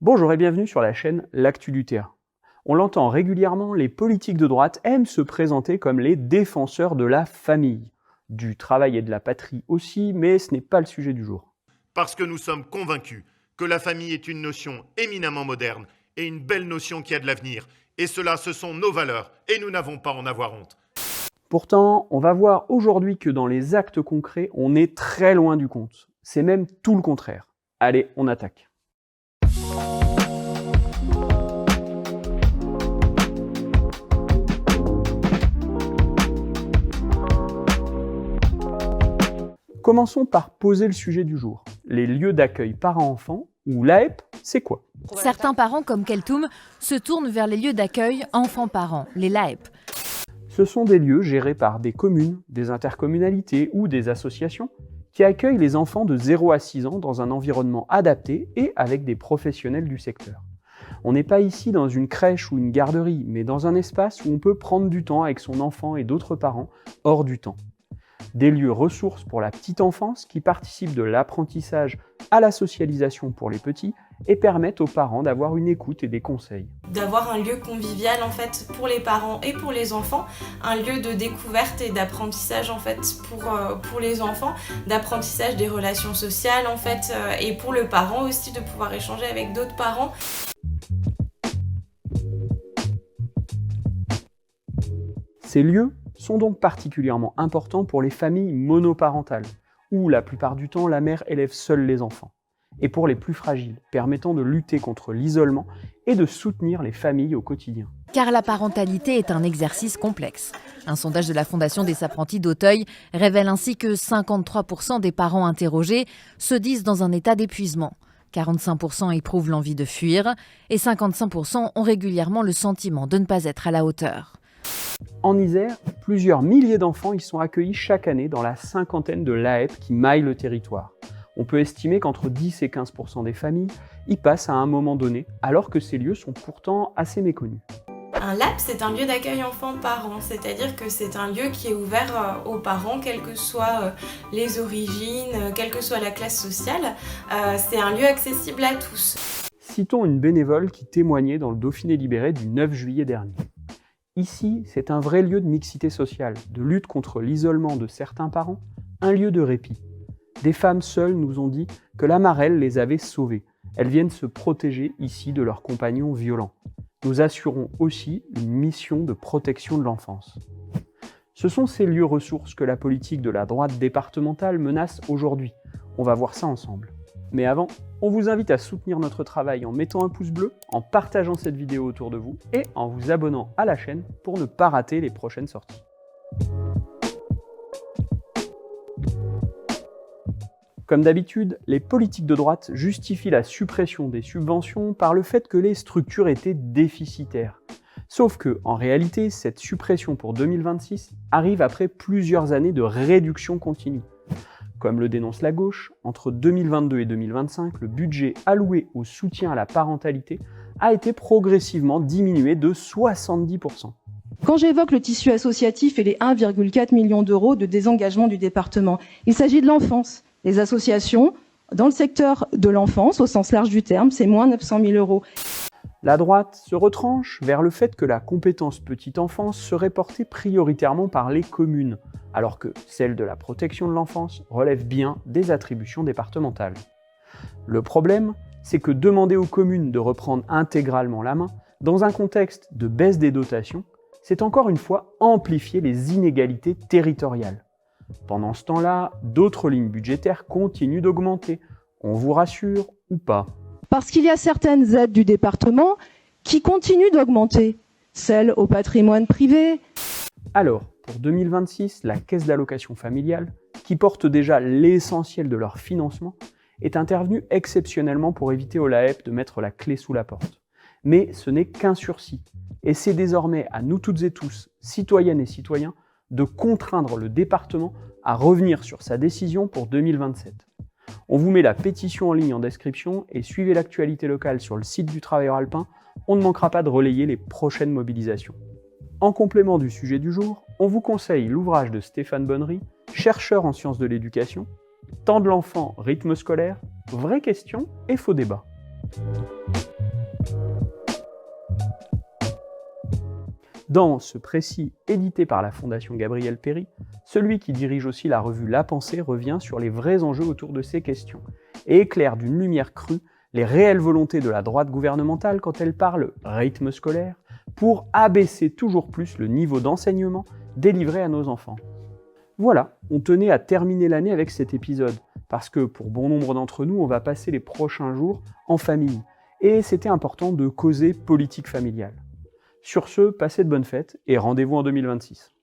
Bonjour et bienvenue sur la chaîne L'Actu du Terrain. On l'entend régulièrement, les politiques de droite aiment se présenter comme les défenseurs de la famille. Du travail et de la patrie aussi, mais ce n'est pas le sujet du jour. Parce que nous sommes convaincus que la famille est une notion éminemment moderne et une belle notion qui a de l'avenir. Et cela, ce sont nos valeurs, et nous n'avons pas à en avoir honte. Pourtant, on va voir aujourd'hui que dans les actes concrets, on est très loin du compte. C'est même tout le contraire. Allez, on attaque. Commençons par poser le sujet du jour. Les lieux d'accueil parents-enfants, ou l'AEP, c'est quoi? Certains parents, comme Keltoum, se tournent vers les lieux d'accueil enfants-parents, les LAEP. Ce sont des lieux gérés par des communes, des intercommunalités ou des associations qui accueillent les enfants de 0 à 6 ans dans un environnement adapté et avec des professionnels du secteur. On n'est pas ici dans une crèche ou une garderie, mais dans un espace où on peut prendre du temps avec son enfant et d'autres parents hors du temps. Des lieux ressources pour la petite enfance qui participent de l'apprentissage à la socialisation pour les petits et permettent aux parents d'avoir une écoute et des conseils. D'avoir un lieu convivial en fait pour les parents et pour les enfants, un lieu de découverte et d'apprentissage en fait pour les enfants, d'apprentissage des relations sociales en fait et pour le parent aussi de pouvoir échanger avec d'autres parents. Ces lieux sont donc particulièrement importants pour les familles monoparentales, où la plupart du temps la mère élève seule les enfants, et pour les plus fragiles, permettant de lutter contre l'isolement et de soutenir les familles au quotidien. Car la parentalité est un exercice complexe. Un sondage de la Fondation des Apprentis d'Auteuil révèle ainsi que 53% des parents interrogés se disent dans un état d'épuisement. 45% éprouvent l'envie de fuir et 55% ont régulièrement le sentiment de ne pas être à la hauteur. En Isère, plusieurs milliers d'enfants y sont accueillis chaque année dans la cinquantaine de l'AEP qui maillent le territoire. On peut estimer qu'entre 10 et 15% des familles y passent à un moment donné, alors que ces lieux sont pourtant assez méconnus. Un LAP, c'est un lieu d'accueil enfants-parents, c'est-à-dire que c'est un lieu qui est ouvert aux parents, quelles que soient les origines, quelle que soit la classe sociale. C'est un lieu accessible à tous. Citons une bénévole qui témoignait dans le Dauphiné libéré du 9 juillet dernier. Ici, c'est un vrai lieu de mixité sociale, de lutte contre l'isolement de certains parents, un lieu de répit. Des femmes seules nous ont dit que la marelle les avait sauvées. Elles viennent se protéger ici de leurs compagnons violents. Nous assurons aussi une mission de protection de l'enfance. Ce sont ces lieux ressources que la politique de la droite départementale menace aujourd'hui. On va voir ça ensemble. Mais avant, on vous invite à soutenir notre travail en mettant un pouce bleu, en partageant cette vidéo autour de vous et en vous abonnant à la chaîne pour ne pas rater les prochaines sorties. Comme d'habitude, les politiques de droite justifient la suppression des subventions par le fait que les structures étaient déficitaires. Sauf que, en réalité, cette suppression pour 2026 arrive après plusieurs années de réduction continue. Comme le dénonce la gauche, entre 2022 et 2025, le budget alloué au soutien à la parentalité a été progressivement diminué de 70%. Quand j'évoque le tissu associatif et les 1,4 million d'euros de désengagement du département, il s'agit de l'enfance. Les associations, dans le secteur de l'enfance, au sens large du terme, c'est moins 900 000 euros. La droite se retranche vers le fait que la compétence petite enfance serait portée prioritairement par les communes, alors que celle de la protection de l'enfance relève bien des attributions départementales. Le problème, c'est que demander aux communes de reprendre intégralement la main, dans un contexte de baisse des dotations, c'est encore une fois amplifier les inégalités territoriales. Pendant ce temps-là, d'autres lignes budgétaires continuent d'augmenter. On vous rassure ou pas? Parce qu'il y a certaines aides du département qui continuent d'augmenter. Celles au patrimoine privé. Alors, pour 2026, la Caisse d'allocation familiale, qui porte déjà l'essentiel de leur financement, est intervenue exceptionnellement pour éviter aux LAEP de mettre la clé sous la porte. Mais ce n'est qu'un sursis, et c'est désormais à nous toutes et tous, citoyennes et citoyens, de contraindre le département à revenir sur sa décision pour 2027. On vous met la pétition en ligne en description et suivez l'actualité locale sur le site du Travailleur Alpin, on ne manquera pas de relayer les prochaines mobilisations. En complément du sujet du jour, on vous conseille l'ouvrage de Stéphane Bonnery, chercheur en sciences de l'éducation, Temps de l'enfant, rythme scolaire, vraies questions et faux débats. Dans ce précis édité par la Fondation Gabriel Péri, celui qui dirige aussi la revue La Pensée revient sur les vrais enjeux autour de ces questions et éclaire d'une lumière crue les réelles volontés de la droite gouvernementale quand elle parle rythme scolaire pour abaisser toujours plus le niveau d'enseignement délivré à nos enfants. Voilà, on tenait à terminer l'année avec cet épisode, parce que pour bon nombre d'entre nous, on va passer les prochains jours en famille, et c'était important de causer politique familiale. Sur ce, passez de bonnes fêtes et rendez-vous en 2026.